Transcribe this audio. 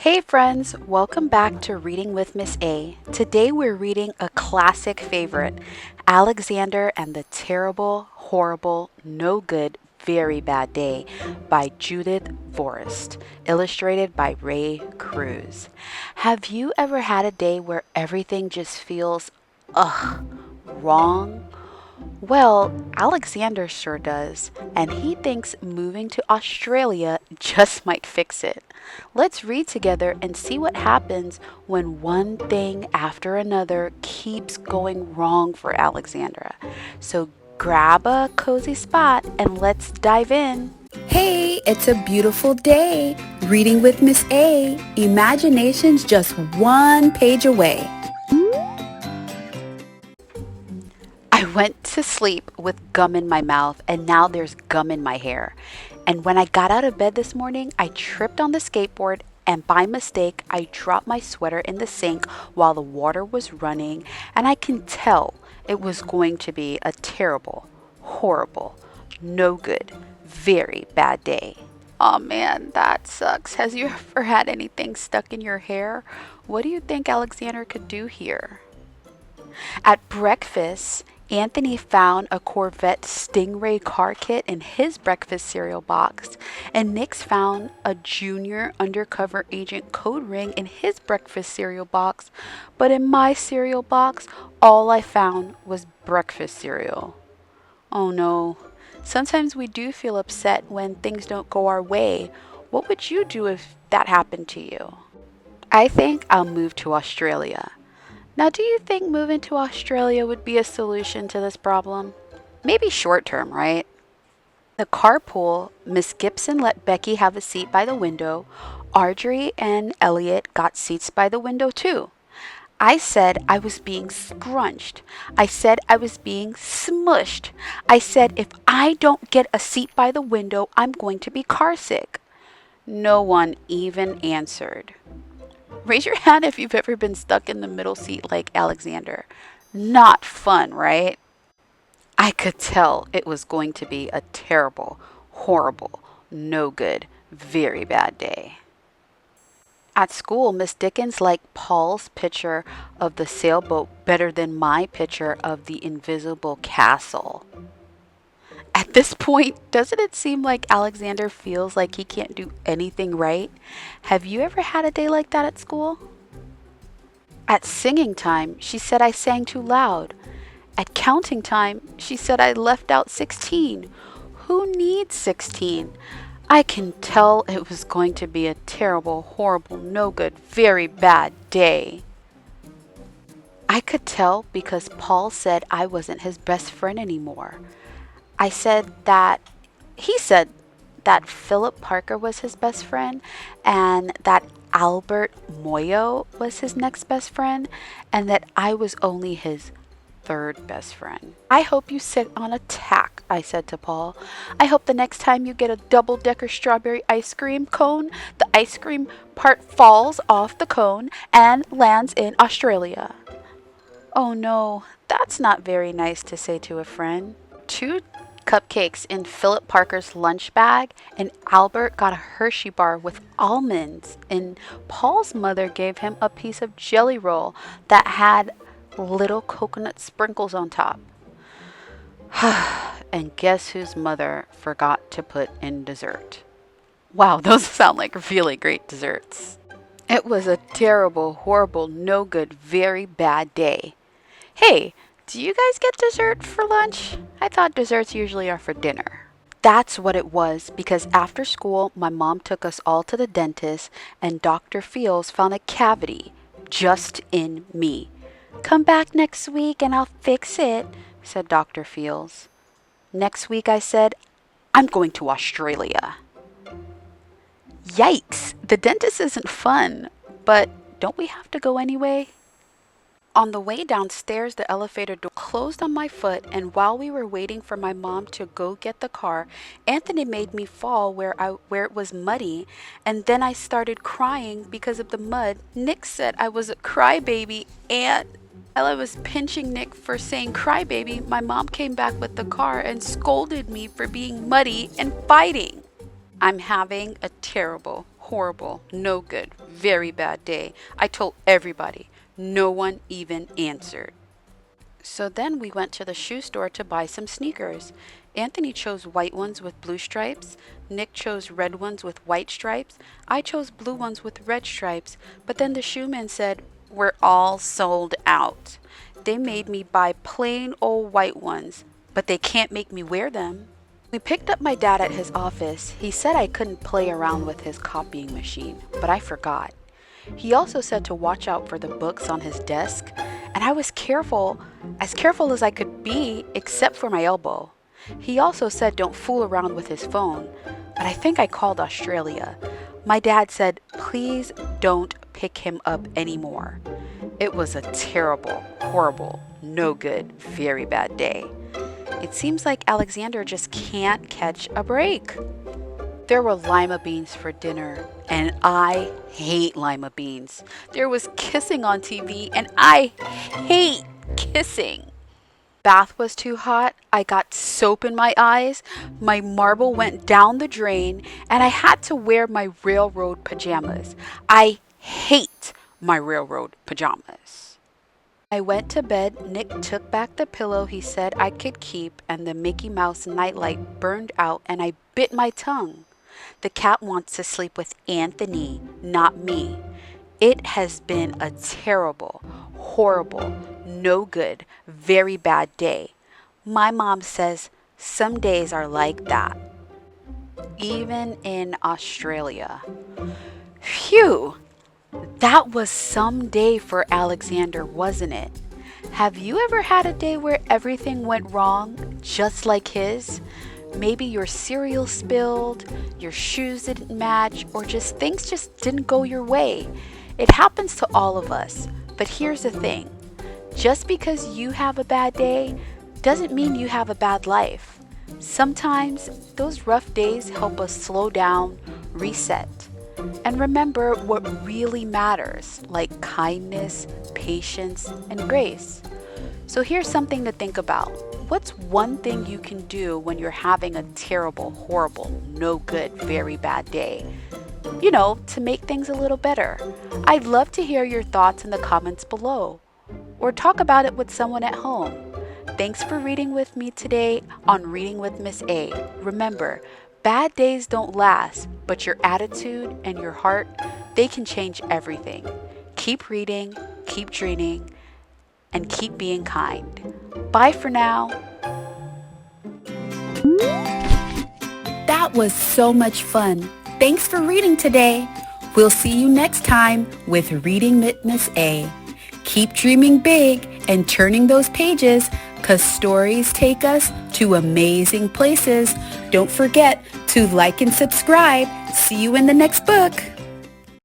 Hey friends, welcome back to Reading with Miss A. Today we're reading a classic favorite, Alexander and the Terrible, Horrible, No Good, Very Bad Day by Judith Viorst, illustrated by Ray Cruz. Have you ever had a day where everything just feels, wrong? Well, Alexander sure does, and he thinks moving to Australia just might fix it. Let's read together and see what happens when one thing after another keeps going wrong for Alexandra. So grab a cozy spot and let's dive in. Hey, it's a beautiful day. Reading with Miss A. Imagination's just one page away. I went to sleep with gum in my mouth, and now there's gum in my hair. And when I got out of bed this morning, I tripped on the skateboard, and by mistake, I dropped my sweater in the sink while the water was running, and I can tell it was going to be a terrible, horrible, no good, very bad day. Oh man, that sucks. Has you ever had anything stuck in your hair? What do you think Alexander could do here? At breakfast, Anthony found a Corvette Stingray car kit in his breakfast cereal box, and Nix found a junior undercover agent code ring in his breakfast cereal box. But in my cereal box, all I found was breakfast cereal. Oh no. Sometimes we do feel upset when things don't go our way. What would you do if that happened to you? I think I'll move to Australia. Now, do you think moving to Australia would be a solution to this problem? Maybe short term, right? The carpool, Miss Gibson let Becky have a seat by the window. Audrey and Elliot got seats by the window too. I said I was being scrunched. I said I was being smushed. I said if I don't get a seat by the window, I'm going to be carsick. No one even answered. Raise your hand if you've ever been stuck in the middle seat like Alexander. Not fun, right? I could tell it was going to be a terrible, horrible, no good, very bad day. At school, Miss Dickens liked Paul's picture of the sailboat better than my picture of the invisible castle. At this point, doesn't it seem like Alexander feels like he can't do anything right? Have you ever had a day like that at school? At singing time, she said I sang too loud. At counting time, she said I left out 16. Who needs 16? I can tell it was going to be a terrible, horrible, no good, very bad day. I could tell because Paul said I wasn't his best friend anymore. He said that Philip Parker was his best friend and that Albert Moyo was his next best friend and that I was only his third best friend. I hope you sit on a tack, I said to Paul. I hope the next time you get a double-decker strawberry ice cream cone, the ice cream part falls off the cone and lands in Australia. Oh no, that's not very nice to say to a friend. 2 cupcakes in Philip Parker's lunch bag, and Albert got a Hershey bar with almonds, and Paul's mother gave him a piece of jelly roll that had little coconut sprinkles on top. And guess whose mother forgot to put in dessert? Wow, those sound like really great desserts. It was a terrible, horrible, no good, very bad day. Hey, do you guys get dessert for lunch? I thought desserts usually are for dinner. That's what it was, because after school, my mom took us all to the dentist, and Dr. Fields found a cavity just in me. Come back next week and I'll fix it, said Dr. Fields. Next week, I said, I'm going to Australia. Yikes, the dentist isn't fun, but don't we have to go anyway? On the way downstairs, the elevator door closed on my foot, and while we were waiting for my mom to go get the car, Anthony made me fall where it was muddy, and then I started crying because of the mud. Nick said I was a crybaby, and while I was pinching Nick for saying crybaby, my mom came back with the car and scolded me for being muddy and fighting. I'm having a terrible, horrible, no good, very bad day. I told everybody. No one even answered. So then we went to the shoe store to buy some sneakers. Anthony chose white ones with blue stripes. Nick chose red ones with white stripes. I chose blue ones with red stripes. But then the shoeman said, "We're all sold out." They made me buy plain old white ones, but they can't make me wear them. We picked up my dad at his office. He said I couldn't play around with his copying machine, but I forgot. He also said to watch out for the books on his desk, and I was as careful as I could be, except for my elbow. He also said don't fool around with his phone, but I think I called Australia. My dad said, please don't pick him up anymore. It was a terrible, horrible, no good, very bad day. It seems like Alexander just can't catch a break. There were lima beans for dinner, and I hate lima beans. There was kissing on TV, and I hate kissing. Bath was too hot. I got soap in my eyes. My marble went down the drain, and I had to wear my railroad pajamas. I hate my railroad pajamas. I went to bed. Nick took back the pillow he said I could keep, and the Mickey Mouse nightlight burned out, and I bit my tongue. The cat wants to sleep with Anthony, not me. It has been a terrible, horrible, no good, very bad day. My mom says some days are like that. Even in Australia. Phew! That was some day for Alexander, wasn't it? Have you ever had a day where everything went wrong, just like his? Maybe your cereal spilled, your shoes didn't match, or things just didn't go your way. It happens to all of us. But here's the thing. Just because you have a bad day doesn't mean you have a bad life. Sometimes those rough days help us slow down, reset, and remember what really matters, like kindness, patience, and grace. So here's something to think about. What's one thing you can do when you're having a terrible, horrible, no good, very bad day? To make things a little better. I'd love to hear your thoughts in the comments below, or talk about it with someone at home. Thanks for reading with me today on Reading with Miss A. Remember, bad days don't last, but your attitude and your heart, they can change everything. Keep reading, keep dreaming, and keep being kind. Bye for now. That was so much fun. Thanks for reading today. We'll see you next time with Reading with Miss A. Keep dreaming big and turning those pages, 'cause stories take us to amazing places. Don't forget to like and subscribe. See you in the next book.